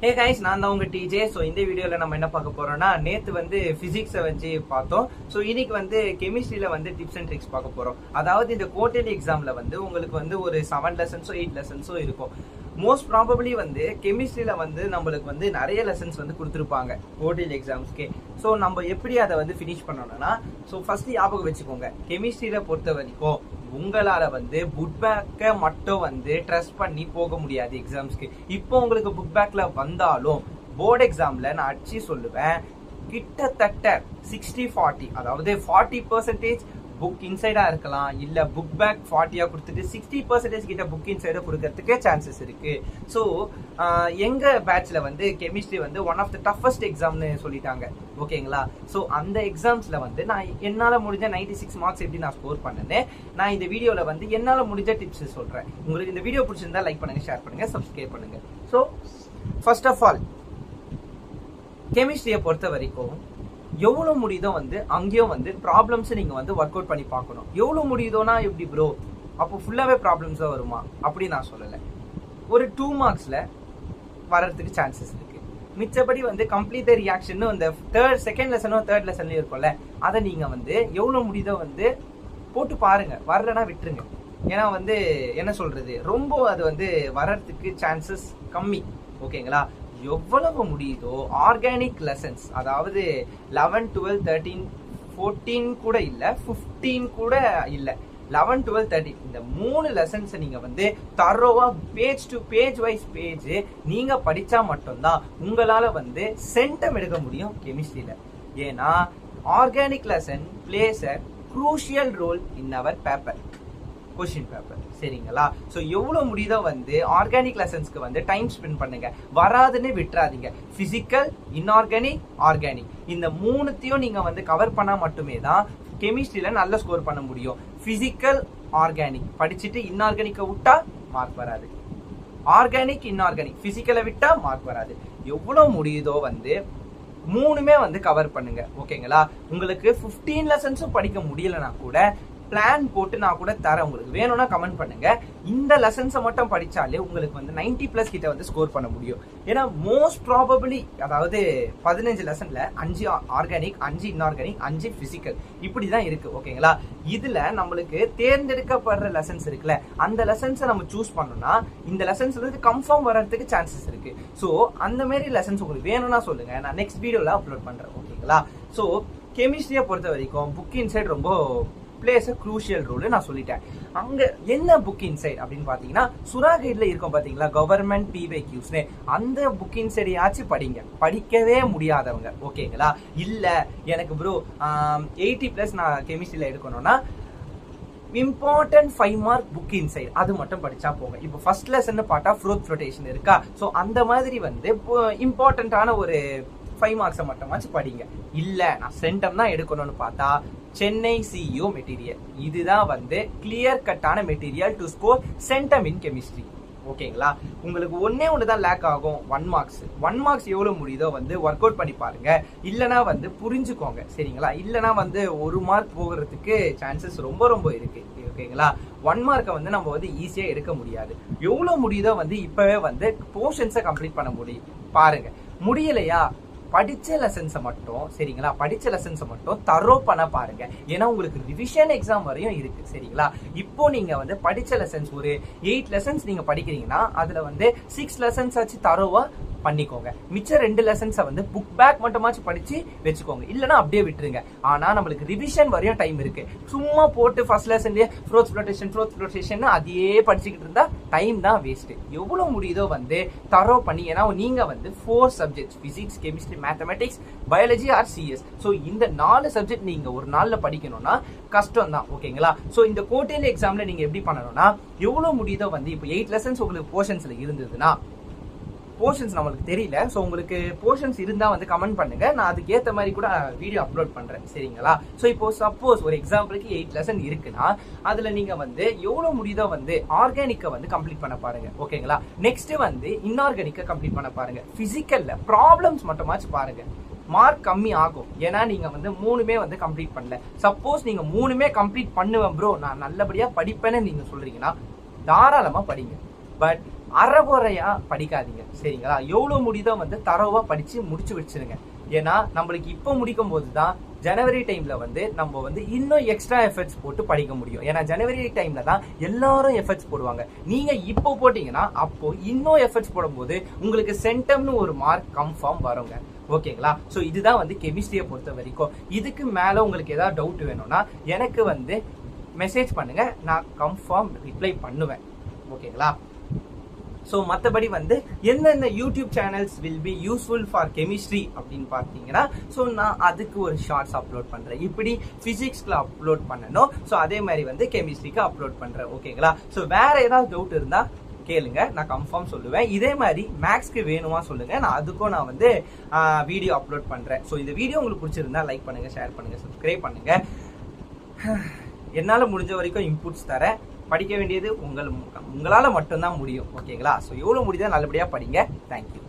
Hey guys, நான் தான் உங்க டிஜே. ஸோ இந்த வீடியோவில் நம்ம என்ன பார்க்க போறோம்னா, நேற்று வந்து பிசிக்ஸை வச்சு பார்த்தோம். ஸோ இன்னைக்கு வந்து கெமிஸ்ட்ரியில் வந்து டிப்ஸ் அண்ட் ட்ரிக்ஸ் பார்க்க போறோம். அதாவது இந்த குவார்டர்லி எக்ஸாம்ல வந்து உங்களுக்கு வந்து ஒரு 7 லெசன்ஸோ 8 லெசன்ஸோ இருக்கும். மோஸ்ட் ப்ராபபிளி வந்து கெமிஸ்ட்ரியில வந்து நம்மளுக்கு வந்து நிறைய லெசன்ஸ் வந்து கொடுத்துருப்பாங்க குவார்டர்லி எக்ஸாம்ஸ்க்கே. ஸோ நம்ம எப்படி அதை வந்து ஃபினிஷ் பண்ணணும்னா, ஸோ ஃபர்ஸ்ட் ஞாபகம் வச்சுக்கோங்க, கெமிஸ்ட்ரியில பொறுத்த வரைக்கும் உங்களால வந்து புக் பேக்கை மட்டும் வந்து ட்ரஸ்ட் பண்ணி போக முடியாது எக்ஸாம்ஸ்க்கு. இப்போ உங்களுக்கு புக் பேக்ல வந்தாலும் போர்டு எக்ஸாம்ல நான் அடிச்சு சொல்லுவேன், கிட்டத்தட்ட 60-40, அதாவது 40% புக் இன்சைடா இருக்கலாம், இல்ல புக் பேக் 40 கொடுத்துட்டு 60% கிட்ட புக் இன்சைடா கொடுக்கறதுக்கு சான்சஸ் இருக்கு. ஸோ எங்க பேட்ச்ல வந்து கெமிஸ்ட்ரி வந்து ஒன் ஆஃப் த டஃபஸ்ட் எக்ஸாம்னு சொல்லிட்டாங்க. ஓகேங்களா? ஸோ அந்த எக்ஸாம்ஸ்ல வந்து நான் என்னால முடிஞ்ச 96 மார்க்ஸ் எப்படி நான் ஸ்கோர் பண்ணேன்னு நான் இந்த வீடியோல வந்து என்னால முடிஞ்ச டிப்ஸ் சொல்றேன். உங்களுக்கு இந்த வீடியோ பிடிச்சிருந்தா லைக் பண்ணுங்க, ஷேர் பண்ணுங்க, சப்ஸ்கிரைப் பண்ணுங்க. ஸோ ஃபர்ஸ்ட் ஆஃப் ஆல், கெமிஸ்ட்ரியை பொறுத்த வரைக்கும் எவ்வளவு முடியுதோ வந்து அங்கேயும் வந்து ப்ராப்ளம்ஸ் நீங்க வந்து ஒர்க் அவுட் பண்ணி பார்க்கணும். எவ்வளவு முடியுதோனா எப்படி ப்ரோ, அப்போ ஃபுல்லாவே ப்ராப்ளம்ஸ் தான் வருமா அப்படி நான் சொல்லலை. ஒரு 2 மார்க்ஸ்ல வர்றதுக்கு சான்சஸ் இருக்கு. மிச்சபடி வந்து கம்ப்ளீட் ரியாக்ஷன் இந்த செகண்ட் லெசனோ தேர்ட் லெசன்லயும் இருக்கும்ல, அதை நீங்க வந்து எவ்வளவு முடியுதோ வந்து போட்டு பாருங்க. வரலன்னா விட்டுருங்க. ஏன்னா வந்து என்ன சொல்றது, ரொம்ப அது வந்து வர்றதுக்கு சான்சஸ் கம்மி. ஓகேங்களா? எவ்வளவு முடியுதோ ஆர்கானிக் லெசன்ஸ், அதாவது 11, 12, 13, 14 கூட இல்ல, 15 கூட இல்ல, 11, 12, 13 இந்த 3 லெசன்ஸ் நீங்க வந்து தரோவா page to page wise page நீங்க படிச்சா மட்டும்தான் உங்களால வந்து சென்டம் எடுக்க முடியும் கெமிஸ்ட்ரியில. ஏன்னா organic lesson plays a crucial role in our paper, question paper. சரிங்களா? ஸோ எவ்வளவு முடியுதோ வந்து ஆர்கானிக் லெசன்ஸ்க்கு வந்து டைம் ஸ்பெண்ட் பண்ணுங்க. வராதுன்னு விட்டுறாதீங்க. பிசிக்கல், இன்ஆர்கானிக், ஆர்கானிக் இந்த 3த்தையும் நீங்க வந்து கவர் பண்ணா மட்டுமே தான் கெமிஸ்ட்ரியில நல்ல ஸ்கோர் பண்ண முடியும். பிசிக்கல், ஆர்கானிக் படிச்சுட்டு இன்ஆர்கானிக்கை விட்டா மார்க் வராது. ஆர்கானிக், இன்ஆர்கானிக், பிசிக்கலை விட்டா மார்க் வராது. எவ்வளவு முடியுதோ வந்து 3மே வந்து கவர் பண்ணுங்க. ஓகேங்களா? உங்களுக்கு 15 லெசன்ஸும் படிக்க முடியலன்னா கூட பிளான் போட்டு நான் கூட தரேன். உங்களுக்கு வேணும்னா கமெண்ட் பண்ணுங்க. இந்த லெசன்ஸை மட்டும் படிச்சாலே உங்களுக்கு வந்து 90+ கிட்ட வந்து ஸ்கோர் பண்ண முடியும். ஏன்னா மோஸ்ட் ப்ராபபிளி, அதாவது 15 லெசன்ல 5 ஆர்கானிக், 5 இன்ஆர்கானிக், 5 பிசிக்கல், இப்படிதான் இருக்கு. ஓகேங்களா? இதுல நம்மளுக்கு தேர்ந்தெடுக்கப்படுற லெசன்ஸ் இருக்குல்ல, அந்த லெசன்ஸை நம்ம சூஸ் பண்ணோம்னா இந்த லெசன்ஸ்ல இருந்து கன்ஃபார்ம் வர்றதுக்கு சான்சஸ் இருக்கு. ஸோ அந்த மாதிரி லெசன்ஸ் உங்களுக்கு வேணும்னா சொல்லுங்க, நான் நெக்ஸ்ட் வீடியோல அப்லோட் பண்றேன். ஓகேங்களா? ஸோ கெமிஸ்ட்ரியை பொறுத்த வரைக்கும் புக் இன்சைட் ரொம்ப பிளேஸ் crucial ரோல் நான் சொல்லிட்டேன். அங்க என்ன புக் இன்சைட் அப்படின்னு பாத்தீங்கன்னா, சுறா கைட்ல இருக்கும் பாத்தீங்களா, கவர்மெண்ட் PYQs, அந்த புக் இன்சைடையாச்சும் படிங்க. படிக்கவே முடியாதவங்க, ஓகேங்களா, இல்ல எனக்கு ப்ரோ 80+ நான் கெமிஸ்ட்ரியில எடுக்கணும்னா இம்பார்ட்டன்ட் 5 மார்க் புக் இன்சைட் அது மட்டும் படிச்சா போங்க. இப்போ ஃபர்ஸ்ட் லெசன் பார்த்தா ஃப்ரூட் ரொட்டேஷன் இருக்கா, ஸோ அந்த மாதிரி வந்து இம்பார்ட்டன்டான ஒரு 5 மார்க்ஸை மட்டுமாச்சு படிங்க. இல்ல நான் சென்டம் தான் எடுக்கணும்னு பார்த்தா சென்னை CU மெட்டீரியல், இதுதான் வந்து clear Katana material to score centum in chemistry. ஓகேங்களா? உங்களுக்கு ஒண்ணு தான் லேக் ஆகும், 1 மார்க்ஸ். 1 மார்க்ஸ் எவ்வளவு முடியுதோ வந்து ஒர்க் அவுட் பண்ணி பாருங்க. இல்லனா வந்து புரிஞ்சுக்கோங்க. சரிங்களா? இல்லனா வந்து 1 மார்க் போகிறதுக்கு சான்சஸ் ரொம்ப ரொம்ப இருக்கு. ஓகேங்களா? 1 மார்க்கை வந்து நம்ம வந்து ஈஸியா எடுக்க முடியாது. எவ்வளவு முடியுதோ வந்து இப்பவே வந்து போர்ஷன்ஸை கம்ப்ளீட் பண்ண முடியும் பாருங்க. முடியலையா, படிச்ச லெசன்ஸை மட்டும், சரிங்களா, படிச்ச லெசன்ஸை மட்டும் தரோ பண்ண பாருங்க. ஏன்னா உங்களுக்கு ரிவிஷன் எக்ஸாம் வரையும் இருக்கு. சரிங்களா? இப்போ நீங்க வந்து படிச்ச லெசன்ஸ் ஒரு 8 லெசன்ஸ் நீங்க படிக்கிறீங்கன்னா அதுல வந்து 6 லெசன்ஸ் ஆச்சு தரோவா பண்ணிக்கோங்க. மிச்ச 2 லெசன்ஸை வந்து புக் பேக் மட்டுமாச்சு படிச்சு வச்சுக்கோங்க. இல்லைன்னா அப்படியே விட்டுருங்க. ஆனா நம்மளுக்கு ரிவிஷன் வரையும் டைம் இருக்கு. சும்மா போட்டு ஃபர்ஸ்ட் லெசன்லயே ஃப்ரோத் ஃப்ளோட்டேஷன் அதையே படிச்சுக்கிட்டு இருந்தா டைம் தான் வேஸ்ட். எவ்வளவு முடியுதோ வந்து தரோ பண்ணி, ஏன்னா நீங்க வந்து 4 subjects, physics, chemistry, mathematics, biology R CS, so இந்த 4 சப்ஜெக்ட் நீங்க ஒரு நாள்ல படிக்கணும்னா கஷ்டம் தான். ஓகேங்களா? ஸோ இந்த குவார்டர்லி எக்ஸாம்ல நீங்க எப்படி பண்ணணும்னா, எவ்வளவு முடியுதோ வந்து இப்போ 8 லெசன்ஸ் உங்களுக்கு போர்ஷன்ஸ்ல இருந்ததுன்னா, போர்ஷன்ஸ் நம்மளுக்கு தெரியல, ஸோ உங்களுக்கு போர்ஷன்ஸ் இருந்தா வந்து கமெண்ட் பண்ணுங்க, நான் அதுக்கு ஏற்ற மாதிரி கூட வீடியோ அப்லோட் பண்றேன். சரிங்களா? ஸோ இப்போ சப்போஸ் ஒரு எக்ஸாம்பிளுக்கு 8 லெசன் இருக்குன்னா அதுல நீங்க வந்து எவ்வளவு முடியுதோ வந்து ஆர்கானிக்கை வந்து கம்ப்ளீட் பண்ண பாருங்க. ஓகேங்களா? நெக்ஸ்ட் வந்து இன்ஆர்கானிக்கை கம்ப்ளீட் பண்ண பாருங்க. பிசிக்கல்ல ப்ராப்ளம்ஸ் மட்டுமாச்சு பாருங்க. மார்க் கம்மி ஆகும். ஏன்னா நீங்க வந்து 3மே வந்து கம்ப்ளீட் பண்ணல. சப்போஸ் நீங்க 3மே கம்ப்ளீட் பண்ணுவேன் ப்ரோ, நான் நல்லபடியா படிப்பேன்னு நீங்க சொல்றீங்கன்னா தாராளமா படிங்க. பட் அறகுறையா படிக்காதீங்க சரிங்களா. எவ்வளவு முடியுதோ வந்து தரவா படிச்சு முடிச்சு வச்சிருங்க. ஏன்னா நம்மளுக்கு இப்போ முடிக்கும் போது தான் ஜனவரி டைம்ல வந்து நம்ம வந்து இன்னும் எக்ஸ்ட்ரா எஃபர்ட்ஸ் போட்டு படிக்க முடியும். ஏன்னா ஜனவரி டைம்ல தான் எல்லாரும் எஃபர்ட்ஸ் போடுவாங்க. நீங்க இப்போ போட்டீங்கன்னா அப்போ இன்னும் எஃபர்ட்ஸ் போடும்போது உங்களுக்கு சென்டம்னு ஒரு மார்க் கன்ஃபார்ம் வருங்க. ஓகேங்களா. ஸோ இதுதான் வந்து கெமிஸ்ட்ரியை பொறுத்த வரைக்கும். இதுக்கு மேல உங்களுக்கு ஏதாவது டவுட் வேணும்னா எனக்கு வந்து மெசேஜ் பண்ணுங்க, நான் கன்ஃபார்ம் ரிப்ளை பண்ணுவேன். ஓகேங்களா. ஸோ மற்றபடி வந்து எந்தெந்த YouTube channels will be useful for chemistry அப்படின்னு பார்த்தீங்கன்னா, ஸோ நான் அதுக்கு ஒரு ஷார்ட்ஸ் அப்லோட் பண்ணுறேன். இப்படி ஃபிசிக்ஸ்க்கு அப்லோட் பண்ணணும், ஸோ அதே மாதிரி வந்து கெமிஸ்ட்ரிக்கு அப்லோட் பண்ணுறேன். ஓகேங்களா. ஸோ வேற ஏதாவது டவுட் இருந்தால் கேளுங்க, நான் கன்ஃபார்ம் சொல்லுவேன். இதே மாதிரி மேக்ஸ்க்கு வேணுமா சொல்லுங்க, நான் அதுக்கும் நான் வந்து வீடியோ அப்லோட் பண்ணுறேன். ஸோ இந்த வீடியோ உங்களுக்கு பிடிச்சிருந்தா லைக் பண்ணுங்க, ஷேர் பண்ணுங்க, சப்ஸ்கிரைப் பண்ணுங்க. என்னால் முடிஞ்ச வரைக்கும் இன்புட்ஸ் தரேன். படிக்க வேண்டியது உங்களால் மட்டும்தான் முடியும். ஓகேங்களா. ஸோ எவ்வளோ முடியுதோ நல்லபடியாக படிங்க. தேங்க்யூ.